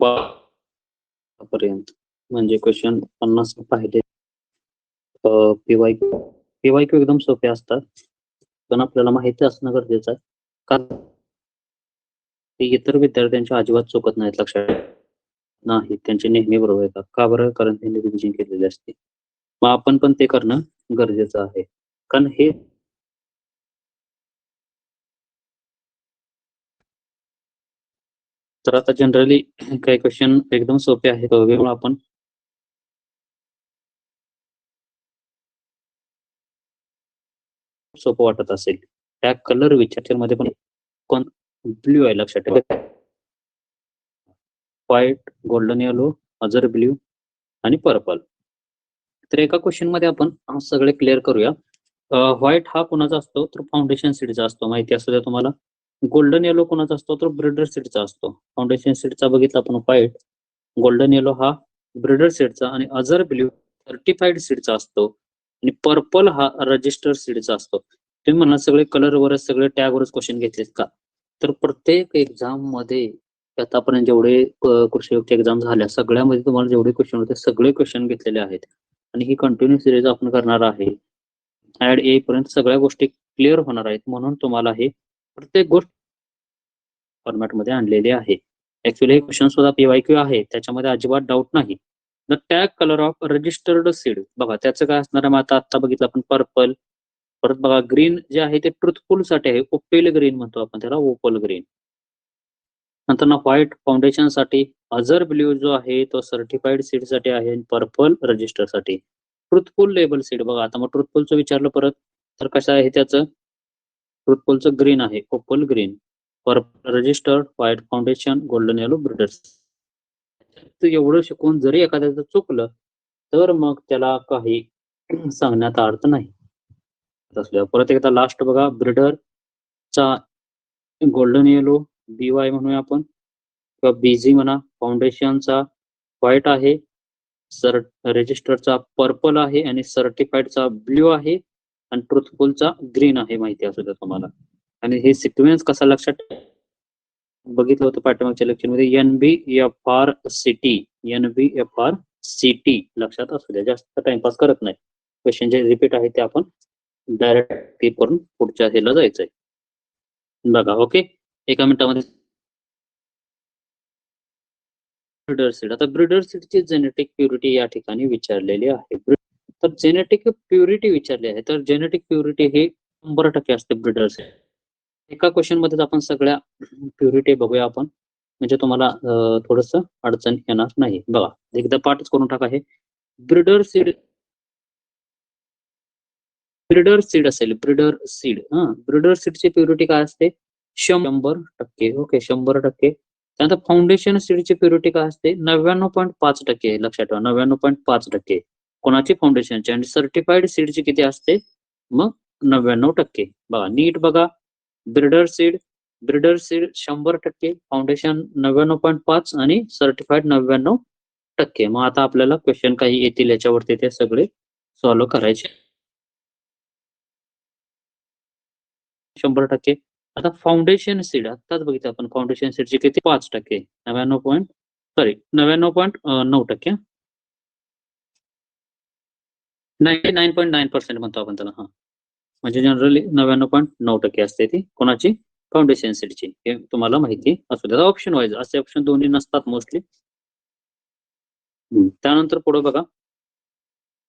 पर्यंत म्हणजे क्वेश्चन 50 पाहिले. पीवायक्यू एकदम सोपे असतात, पण आपल्याला माहिती असणं गरजेचं आहे, कारण ते इतर विद्यार्थ्यांच्या अजिबात चुकत नाहीत. लक्षात नाही, त्यांचे नेहमी बरोबर येतात. का बरं? कारण त्यांनी रिव्हिजन केलेली असते. मग आपण पण ते करणं गरजेचं आहे, कारण हे तर आता जनरली काही क्वेश्चन एकदम सोपे आहेत, त्यामुळे आपण सोपं वाटत असेल त्या कलर विचारमध्ये पण कोण ब्ल्यू आहे. लक्षात ठेवा, व्हाईट, गोल्डन येलो, अजर ब्ल्यू आणि पर्पल. तर एका क्वेश्चन मध्ये आपण सगळे क्लिअर करूया. व्हाईट हा कोणाचा असतो? तर फाउंडेशन सीडचा असतो, माहिती असू द्या तुम्हाला. गोल्डन येलो कोणाचा असतो? तर ब्रिडर सीडचा असतो. फाउंडेशन सीडचा बघितला आपण व्हाईट, गोल्डन येलो हा ब्रिडर सीडचा आणि अजर ब्ल्यू सर्टिफाईड सीडचा असतो आणि पर्पल हा रजिस्टर सीडचा असतो. तुम्ही म्हणा सगळे कलरवरच सगळे टॅगवरच क्वेश्चन घेतलेत का? तर प्रत्येक एक्झाम मध्ये आतापर्यंत जेवढे कृषी एक्झाम झाल्या सगळ्यामध्ये तुम्हाला जेवढे क्वेश्चन होते सगळे क्वेश्चन घेतलेले आहेत आणि ही कंटिन्यू सिरीज आपण करणार आहे. ऍड येईपर्यंत सगळ्या गोष्टी क्लिअर होणार आहेत, म्हणून तुम्हाला हे प्रत्येक गोष्ट फॉर्मॅटमध्ये आणलेली आहे. ऍक्च्युली हे क्वेश्चन सुद्धा पीवायक्यू आहे, त्याच्यामध्ये अजिबात डाऊट नाही. The tag colour of registered seed, बघा त्याचं काय असणार आहे. आता बघितलं आपण पर्पल, परत बघा ग्रीन जे आहे ते ट्रुथफुल साठी आहे, ओपेल ग्रीन म्हणतो आपण त्याला, ओपल ग्रीन. नंतर ना व्हाईट फाउंडेशन साठी, अजर ब्ल्यू जो आहे तो सर्टिफाईड सीड साठी आहे आणि पर्पल रजिस्टर साठी. ट्रुथफुल लेबल सीड, बघा आता मग ट्रुथफुलचं विचारलं परत तर कसं आहे त्याचं, ट्रुथफुलचं ग्रीन आहे, opal green, purple registered, white foundation, golden yellow breeders. एवढं शिकून जरी एखाद्याचं चुकलं तर मग त्याला काही सांगण्याचा अर्थ नाही. परत एकदा लास्ट बघा, ब्रिडरचा गोल्डन येलो BY म्हणूया आपण किंवा BG म्हणा, फाउंडेशनचा व्हाईट आहे, रजिस्टरचा पर्पल आहे आणि सर्टिफाईडचा ब्ल्यू आहे आणि ट्रुथफुलचा ग्रीन आहे, माहिती असू द्या तुम्हाला. आणि हे सिक्वेन्स कसा लक्षात बघितलं होतं पाठीमागच्या लेक्चरमध्ये, NBFRCT, NBFRCT लक्षात असू द्या, जास्त टाइमपास करत नाही. क्वेश्चन जे रिपीट आहे ते आपण डायरेक्ट करून पुढच्या ह्याला जायचंय. बघा ओके, एका मिनिटामध्ये. ब्रिडर सीड, आता ब्रिडर सीडची जेनेटिक प्युरिटी या ठिकाणी विचारलेली आहे. तर जेनेटिक प्युरिटी विचारली आहे, तर जेनेटिक प्युरिटी ही 100% असते ब्रिडर सीड. एका क्वेश्चन मध्ये आपण सगळ्या प्युरिटी बघूया आपण, म्हणजे तुम्हाला थोडस अडचण येणार नाही. बघा एकदा पाठच करून टाका. हे ब्रिडर सीड, ब्रिडर सीड असेल, ब्रिडर सीड, ब्रिडर सीडची प्युरिटी काय असते? 100%. ओके, 100%. त्यानंतर फाउंडेशन सीडची प्युरिटी काय असते? 99.5%. लक्षात ठेवा, 99.5%. कोणाची? फाउंडेशनची. आणि सर्टिफाईड सीडची किती असते? मग 99%. बघा नीट बघा, ब्रिडर सीड 100%, फाउंडेशन 99.5 आणि सर्टिफाईड 99%. मग आता आपल्याला क्वेश्चन काही येतील याच्यावरती ते सगळे सॉल्व्ह करायचे. 100%. आता फाउंडेशन सीड आताच बघितलं आपण, फाउंडेशन सीडची किती? 5%, 99.9%, 99.9% म्हणतो आपण त्याला. म्हणजे जनरली 99.9% असते ती कोणाची? फाउंडेशन सीडची. हे तुम्हाला माहिती असू द्या. ऑप्शन वाईज असे ऑप्शन दोन्ही नसतात मोस्टली. त्यानंतर पुढे बघा,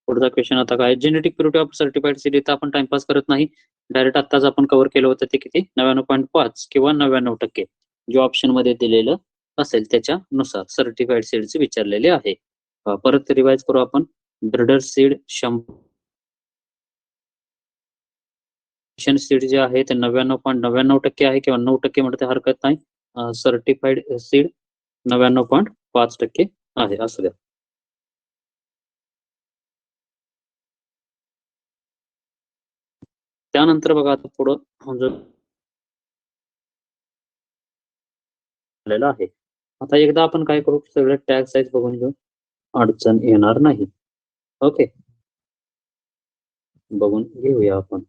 पुढचा क्वेश्चन आता काय? Genetic purity of certified seed. इथं आपण टाइमपास करत नाही, डायरेक्ट आताच आपण कव्हर केलं होतं. ते किती? 99.5 किंवा 99%, जे ऑप्शन मध्ये दिलेलं असेल त्याच्यानुसार सर्टिफाईड सीडचे विचारलेले आहे. परत रिवाइज करू आपण. ब्रिडर सीड 100% सीड जे आहे ते 99.99% आहे किंवा 9% म्हणते हरकत नाही. सर्टिफाईड सीड 99.5% आहे, असू द्या. त्यानंतर बघा आता पुढं आहे. आता एकदा आपण काय करू, सगळे टॅग साईज बघून घेऊ, अडचण येणार नाही. ओके, बघून घेऊया आपण.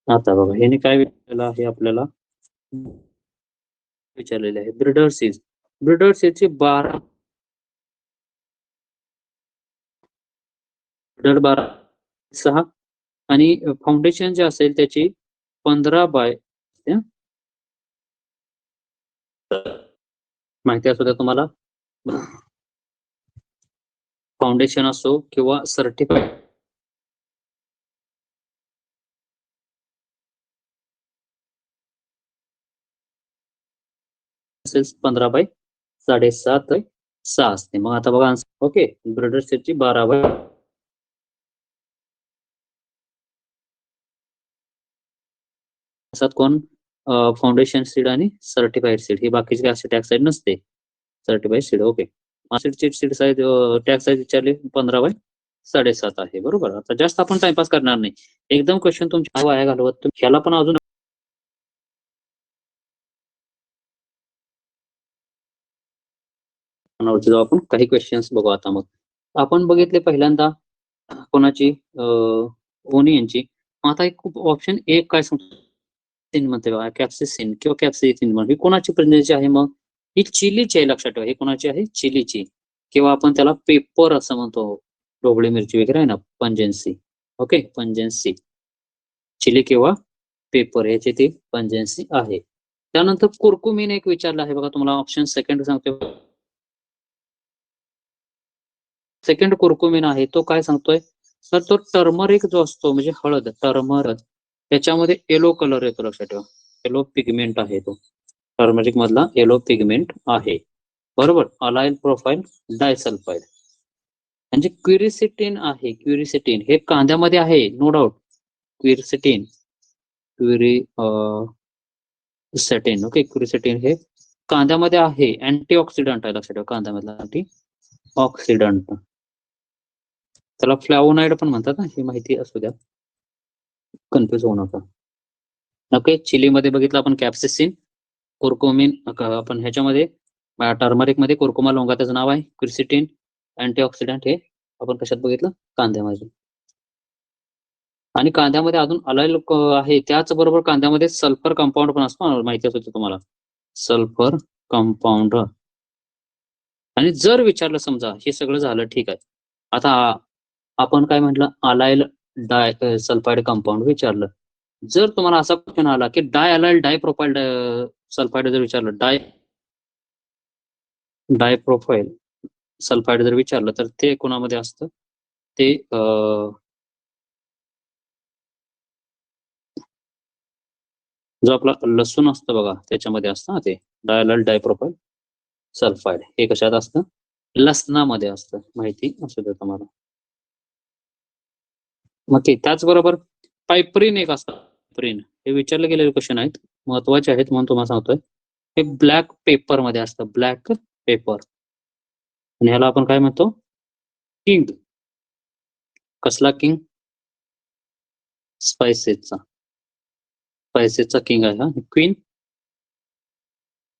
आता बघा ह्याने काय विचारलेलं आहे आपल्याला, विचारलेले आहे ब्रिडर सीड. ब्रिडर सीडची 12 ब्रिडर 6 आणि फाउंडेशन जे असेल त्याची 15 माहिती असू द्या तुम्हाला. फाउंडेशन असो किंवा सर्टिफाईड असेल 15/7.6 असते. मग आता बघा ओके, ब्रिडर सीडची 12 कोण फाउंडेशन सीड आणि सर्टिफाईड सीड. ही बाकीची काय टॅक्स साईड नसते. Certified seed okay. सीडची सीड साईज टॅक्स साईज विचारली 15/7.5 आहे. बरोबर. आता जास्त आपण टाइमपास करणार नाही. एकदम क्वेश्चन तुमच्या वाया घालवत तुम्ही ह्याला पण अजून आपण काही क्वेश्चन्स बघू. आता मग आपण बघितले पहिल्यांदा कोणाची ओनियनची. आता एक खूप ऑप्शन एक काय सांगतो म्हणते बघा, कॅप्सिसिन किंवा कॅप्सिसिन ही कोणाची प्रेग्नन्सी आहे? मग ही चिलीची आहे. लक्षात ठेवा, ही कोणाची आहे? चिलीची. किंवा आपण त्याला पेपर असं म्हणतो. ढोबळी मिरची वगैरे आहे ना, पंजेन्सी. ओके, पंजेन्सी चिली किंवा पेपर याची ती पंजेन्सी आहे. त्यानंतर कुरकुमिन एक विचारलं आहे बघा तुम्हाला. ऑप्शन सेकंड सांगतो. सेकंड कुरकुमिन आहे तो काय सांगतोय सर? तो टर्मरिक जो असतो म्हणजे हळद, टर्मरिक त्याच्यामध्ये येलो कलर येतो. लक्षात ठेवा, येलो पिगमेंट आहे तो. टर्मरिक मधला येलो पिगमेंट आहे. बरोबर. अलाइल प्रोफाईल डायसल्फाइड म्हणजे क्युरिसिटिन आहे. क्युरिसिटिन हे कांद्यामध्ये आहे, नो डाऊट. क्युरिसिटिन क्युरिसेटिन ओके. क्युरिसिटिन हे कांद्यामध्ये आहे. अँटीऑक्सिडंट आहे. लक्षात ठेवा, कांद्यामधला अँटीऑक्सिडंट. त्याला फ्लॅवोनाइड पण म्हणतात ना, ही माहिती असू द्या, कन्फ्युज होऊ नका. ओके. चिलीमध्ये बघितलं आपण कॅप्सिसिन, कुरकुमिन. आपण ह्याच्यामध्ये टर्मरिक मध्ये कुरकुमा लोंगा त्याचं नाव आहे. क्युरिसिटिन अँटीऑक्सिडंट हे आपण कशात बघितलं? कांद्यामध्ये. आणि कांद्यामध्ये अजून अलाइल आहे. त्याचबरोबर कांद्यामध्ये सल्फर कंपाऊंड पण असतो, माहिती असतो तुम्हाला, सल्फर कंपाऊंड. आणि जर विचारलं समजा हे सगळं झालं ठीक आहे, आता आपण काय म्हटलं? अलाइल डाय सल्फाइड कंपाऊंड विचारलं. जर तुम्हाला असा क्वेश्चन आला की डाय अलाइल डाय प्रोफाइल सल्फाइड जर विचारलं, डाय प्रोफाइल सल्फाइड जर विचारलं तर ते कोणामध्ये असतं? ते जो आपला लसूण असतं बघा त्याच्यामध्ये असतं ना, ते डायलाइल डायप्रोपाइल सल्फाइड. हे कशात असतं? लसणामध्ये असतं. माहिती असू द्या तुम्हाला. मग त्याचबरोबर पायप्रिन एक असतं. पायप्रिन हे विचारले गेलेले क्वेश्चन आहेत, महत्वाचे आहेत म्हणून तुम्हाला सांगतोय. हे ब्लॅक पेपर मध्ये असतं, ब्लॅक पेपर. आणि ह्याला आपण काय म्हणतो? किंग. कसला किंग? स्पायसेसचा. स्पायसेसचा किंग आहे हा. क्वीन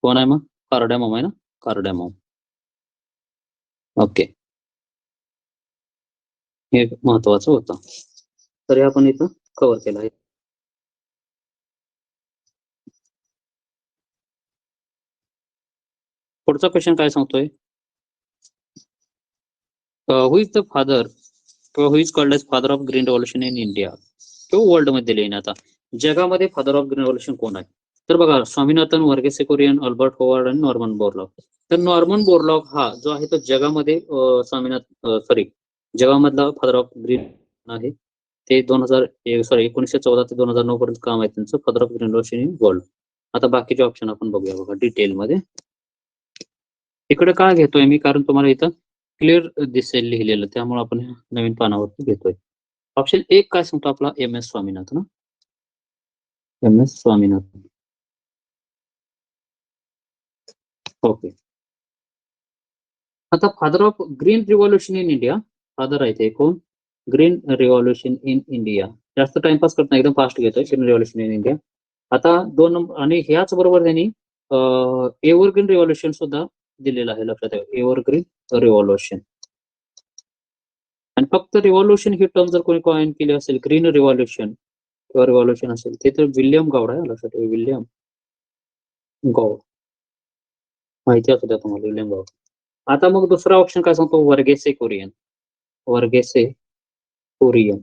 कोण आहे मग? कार्डॅमम आहे ना, कार्डॅमम. ओके, हे महत्वाचं होतं. तर हे आपण इथं कव्हर केलं आहे. पुढचा क्वेश्चन काय सांगतोय? हु इज द फादर किंवा who is called as father of green revolution in India किंवा वर्ल्ड मध्ये लिहिणे. आता जगामध्ये फादर ऑफ ग्रीन रेव्होल्यूशन कोण आहे? तर बघा, स्वामीनाथन, वर्गीस कुरियन, अल्बर्ट होवार्ड आणि नॉर्मन बोरलॉग. तर नॉर्मन बोरलॉग हा जो आहे तो जगामध्ये जगामधला फादर ऑफ ग्रीन आहे. ते 1914 ते 2009 पर्यंत काम आहे त्यांचं, father of green revolution in world. आता बाकीचे ऑप्शन आपण बघूया बघा डिटेलमध्ये. इकडे काय घेतोय मी, कारण तुम्हाला इथं क्लिअर दिसेल लिहिलेलं, त्यामुळे आपण नवीन पानावरती घेतोय. ऑप्शन एक काय सांगतो आपला? M S Swaminathan. M S Swaminathan. Okay. आता father of green revolution in India, father आहे ते कोण? Green revolution in India. जास्त टाइमपास करत नाही, एकदम फास्ट घेतोय. Green revolution in India. आता 2 नंबर. आणि ह्याच बरोबर त्यांनी एव्हरग्रीन रिव्हॉल्युशन सुद्धा दिलेलं आहे. लक्षात ठेवा, एव्हरग्रीन रिव्हॉल्युशन. आणि फक्त रिव्हॉल्युशन ही टर्म जर कोणी कॉइन केली असेल, ग्रीन रिव्हॉल्युशन किंवा रिव्हॉल्युशन असेल, ते तर विल्यम गौड आहे. लक्षात ठेवा, विल्यम गौड. माहिती असू द्या तुम्हाला विल्यम भाऊ. आता मग दुसरा ऑप्शन काय सांगतो, वर्गेसे कुरियन. वर्गेसे कुरियन.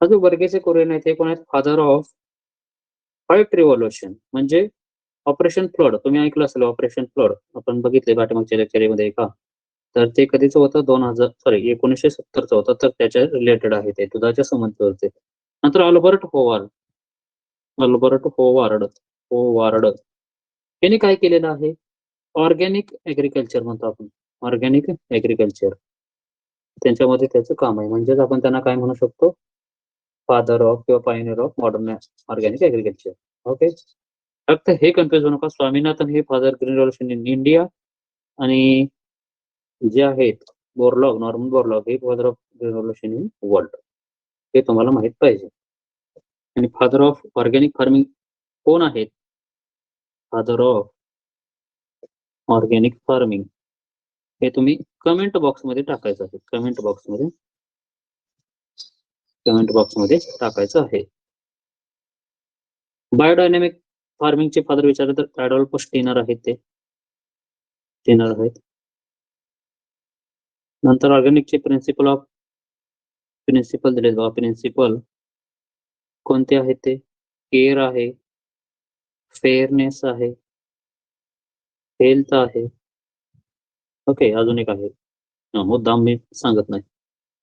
हा जो वर्गेसे कुरियन आहे ते कोण आहेत, फादर ऑफ व्हाईट रिव्हॉल्युशन म्हणजे ऑपरेशन फ्लड. तुम्ही ऐकलं असेल ऑपरेशन फ्लड, आपण बघितले पाठीमागच्या लेक्चरमध्ये का. तर ते कधीच होतं, 1970चं होतं. तर त्याच्या रिलेटेड आहे, ते दुधाच्या संबंधित होते. नंतर Albert Howard. Albert Howard Howard यांनी काय केलेलं आहे, ऑर्गॅनिक ऍग्रिकल्चर म्हणतो आपण, ऑर्गॅनिक ऍग्रिकल्चर. त्यांच्यामध्ये त्याचं काम आहे, म्हणजेच आपण त्यांना काय म्हणू शकतो, फादर ऑफ किंवा Pioneer of modern organic agriculture. Okay, फक्त हे कन्फ्युज होऊ नका, स्वामीनाथन हे father green revolution in India आणि जे आहेत बोरलॉग, नॉर्मन बोरलॉग हे father of green revolution in world, हे तुम्हाला माहित पाहिजे. आणि फादर ऑफ ऑर्गॅनिक फार्मिंग कोण आहेत, फादर ऑफ ऑर्गॅनिक फार्मिंग हे तुम्ही कमेंट बॉक्समध्ये टाकायचं आहे, कमेंट बॉक्समध्ये टाकायचं आहे. बायोडायनॅमिक फार्मिंगचे फादर विचारले तर ॲडॉल्फ स्टीनर आहेत, ते स्टीनर आहेत. नंतर ऑर्गॅनिकचे प्रिन्सिपल दिले बघा, प्रिन्सिपल कोणते आहेत ते, केअर आहे, फेअरनेस आहे, हेल्थ आहे. ओके, अजून एक आहे, मुद्दाम मी सांगत नाही.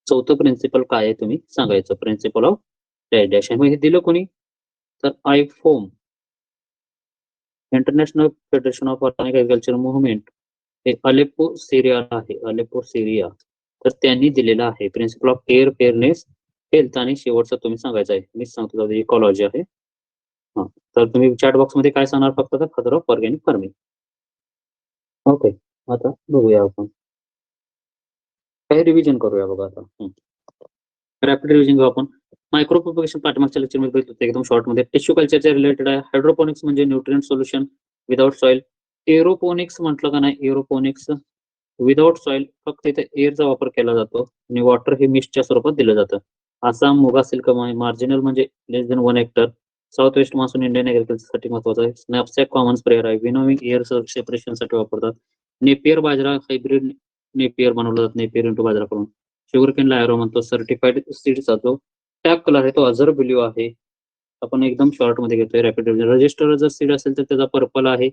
चौथं प्रिन्सिपल काय आहे तुम्ही सांगायचं, प्रिन्सिपल ऑफ डॅश. हे दिलं कोणी, तर IFOAM, international federation of organic agriculture movement, हे अलेप्पो सिरिया आहे, अलेप्पो सिरिया. तर त्यांनी दिलेलं आहे principle of care, fairness, health. आणि शेवटचं तुम्ही सांगायचं आहे, मी सांगतो इकॉलॉजी आहे. हा, तर तुम्ही चॅट बॉक्समध्ये काय सांगणार, फक्त father of organic farming. Okay, आता बघूया आपण काही रिव्हिजन करूया बघा. आता रॅपिड रिव्हिजन घेऊ आपण. मायक्रो प्रोपगेशन पाठीमागच्या लेक्चरमध्ये बघितलं होतं, एकदम शॉर्टमध्ये. टिश्यू कल्चरच्या रिलेटेड आहे. हायड्रोपोनिक्स म्हणजे nutrient solution without soil. Aeroponics म्हटलं का नाही, एरोपोनिक्स विदाउट सॉइल, फक्त इथे एअरचा वापर केला जातो आणि वॉटर हे मिस्टच्या स्वरूपात दिलं जातं. आसाम मोगा सिल्क मार्जिनल म्हणजे less than 1 hectare. South west monsoon Indian ऍग्रिकल्चरसाठी महत्वाचं आहे. स्नॅपसॅक कॉमन स्प्रेअर आहे, विनोविंग एअर सेपरेशनसाठी वापरतात. नेपियर बाजरा हायब्रिड नेपियर बनवलं जातं, नेपियर इंटू बाजरा करून. शुगरकेनला ॲरो म्हणतो. सर्टिफाईड सीड्सचा जो टॅग कलर आहे तो अझर ब्ल्यू आहे. आपण एकदम शॉर्ट मध्ये घेतोय रॅपिड रिव्हिजन. रजिस्टर जर सीड असेल तर त्याचा पर्पल आहे.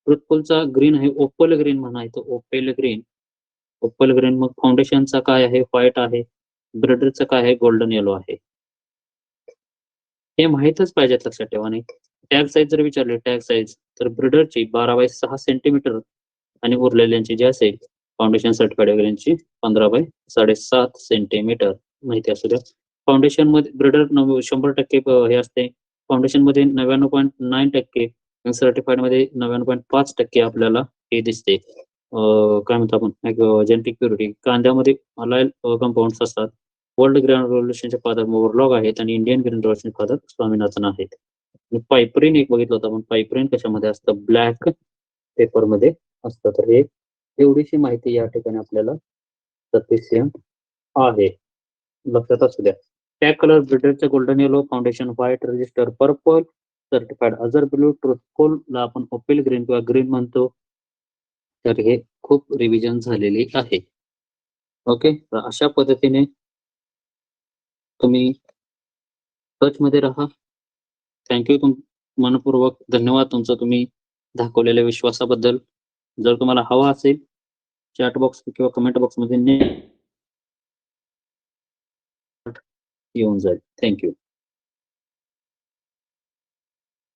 ट्रुथफुलचा ग्रीन आहे, ओपल ग्रीन म्हणायचं, ओपेल ग्रीन, ओपल ग्रीन. मग फाउंडेशनचा काय आहे, व्हाईट आहे. ब्रिडरचा काय आहे, गोल्डन येलो आहे. हे माहीतच पाहिजे, लक्षात ठेवा. आणि टॅग साईज जर विचारले, टॅग साईज तर ब्रिडरची 12 बाय 6 सेंटीमीटर आणि उरलेल्यांची जी असेल फाउंडेशन सर्टिफाईड वगैरेची 15 बाय 7.5 सेंटीमीटर माहिती असू द्या. फाउंडेशन मध्ये ब्रिडर 100% हे असते, फाउंडेशन मध्ये 99.9% आणि सर्टिफाईड मध्ये 99.5% आपल्याला हे दिसते. काय म्हणतो आपण, जेनेटिक प्युरिटी. कांद्यामध्ये अलायल कंपाऊंड्स असतात. वर्ल्ड ग्रीन रेव्होल्यूशनचे फादर मोरलॉग आहेत आणि Indian green revolution father Swaminathan आहेत. पायपरीन एक बघितलं होतं आपण, पायपरीन कशामध्ये असतं, ब्लॅक पेपर मध्ये असतं. तर हे एवढीशी माहिती या ठिकाणी आपल्याला सफिशियंट आहे, लक्षात असू द्या. टॅग कलर ब्रिडरच्या golden yellow, foundation white, register purple, certified azure blue, truthful ला आपण ओपेल ग्रीन किंवा ग्रीन म्हणतो. तर हे खूप रिव्हिजन झालेली आहे. ओके, तर अशा पद्धतीने तुम्ही टच मध्ये राहा. थँक्यू, मनपूर्वक धन्यवाद तुमचं, तुम्ही दाखवलेल्या विश्वासाबद्दल. जर तुम्हाला हवा असेल चॅट बॉक्स किंवा कमेंट बॉक्समध्ये येऊन जाईल. थँक्यू.